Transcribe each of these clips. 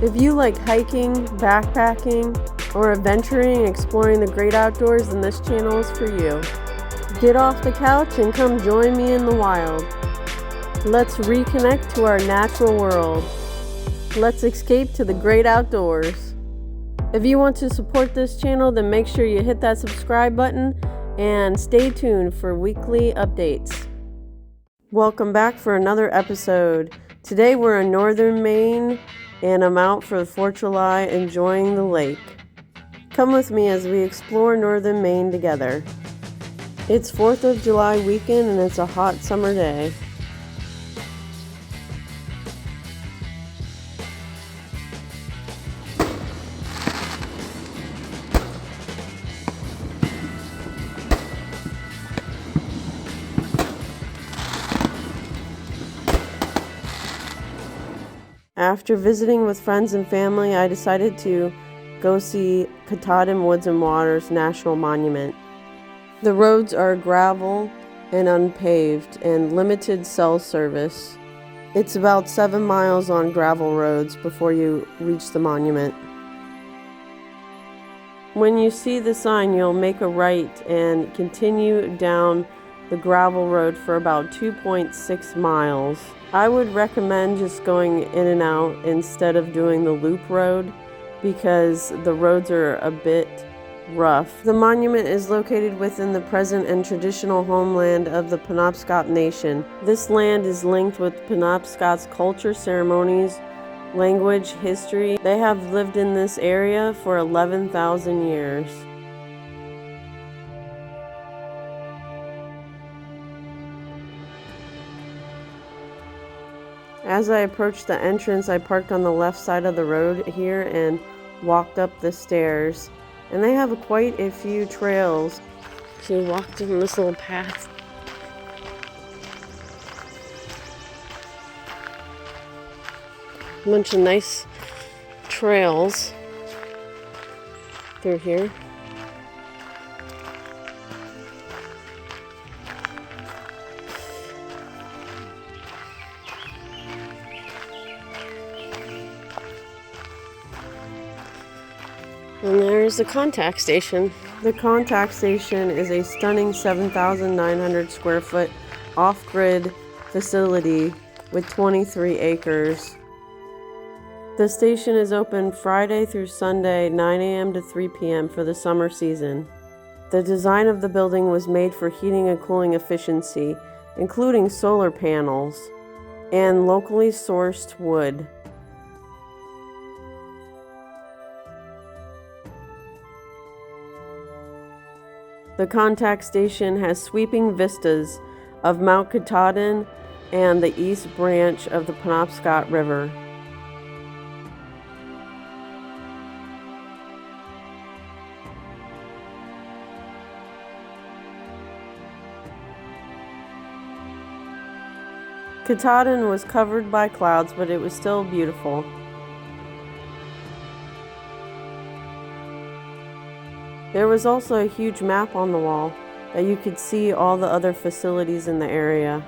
If you like hiking, backpacking, or adventuring and exploring the great outdoors, then this channel is for you. Get off the couch and come join me in the wild. Let's reconnect to our natural world. Let's escape to the great outdoors. If you want to support this channel, then make sure you hit that subscribe button and stay tuned for weekly updates. Welcome back for another episode. Today we're in Northern Maine and I'm out for the 4th of July enjoying the lake. Come with me as we explore Northern Maine together. It's 4th of July weekend and it's a hot summer day. After visiting with friends and family, I decided to go see Katahdin Woods and Waters National Monument. The roads are gravel and unpaved and limited cell service. It's about 7 miles on gravel roads before you reach the monument. When you see the sign, you'll make a right and continue down the gravel road for about 2.6 miles. I would recommend just going in and out instead of doing the loop road because the roads are a bit rough. The monument is located within the present and traditional homeland of the Penobscot Nation. This land is linked with Penobscot's culture, ceremonies, language, history. They have lived in this area for 11,000 years. As I approached the entrance, I parked on the left side of the road here and walked up the stairs. And they have quite a few trails. So we walked in this little path. A bunch of nice trails through here. And there's the contact station. The contact station is a stunning 7,900 square foot off-grid facility with 23 acres. The station is open Friday through Sunday, 9 a.m. to 3 p.m. for the summer season. The design of the building was made for heating and cooling efficiency, including solar panels and locally sourced wood. The contact station has sweeping vistas of Mount Katahdin and the East Branch of the Penobscot River. Katahdin was covered by clouds, but it was still beautiful. There was also a huge map on the wall that you could see all the other facilities in the area.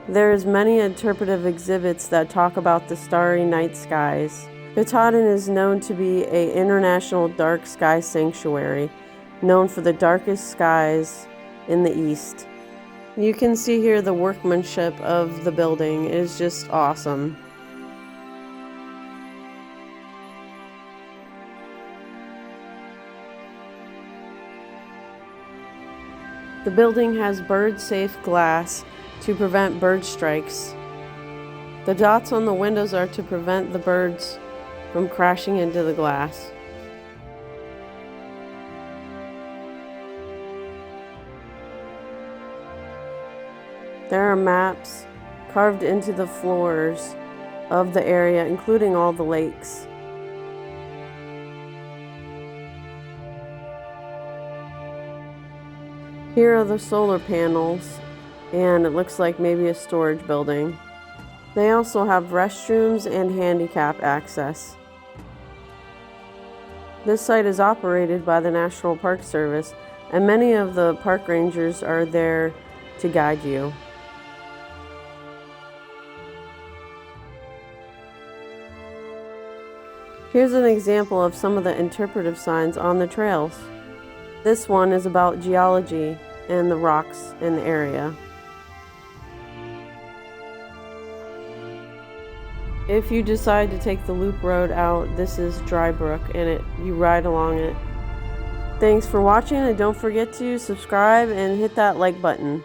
There's many interpretive exhibits that talk about the starry night skies. Katahdin is known to be an international dark sky sanctuary, known for the darkest skies in the east. You can see here the workmanship of the building. It is just awesome. The building has bird-safe glass to prevent bird strikes. The dots on the windows are to prevent the birds from crashing into the glass. There are maps carved into the floors of the area, including all the lakes. Here are the solar panels, and it looks like maybe a storage building. They also have restrooms and handicap access. This site is operated by the National Park Service, and many of the park rangers are there to guide you. Here's an example of some of the interpretive signs on the trails. This one is about geology and the rocks in the area. If you decide to take the loop road out, this is Dry Brook, and you ride along it. Thanks for watching, and don't forget to subscribe and hit that like button.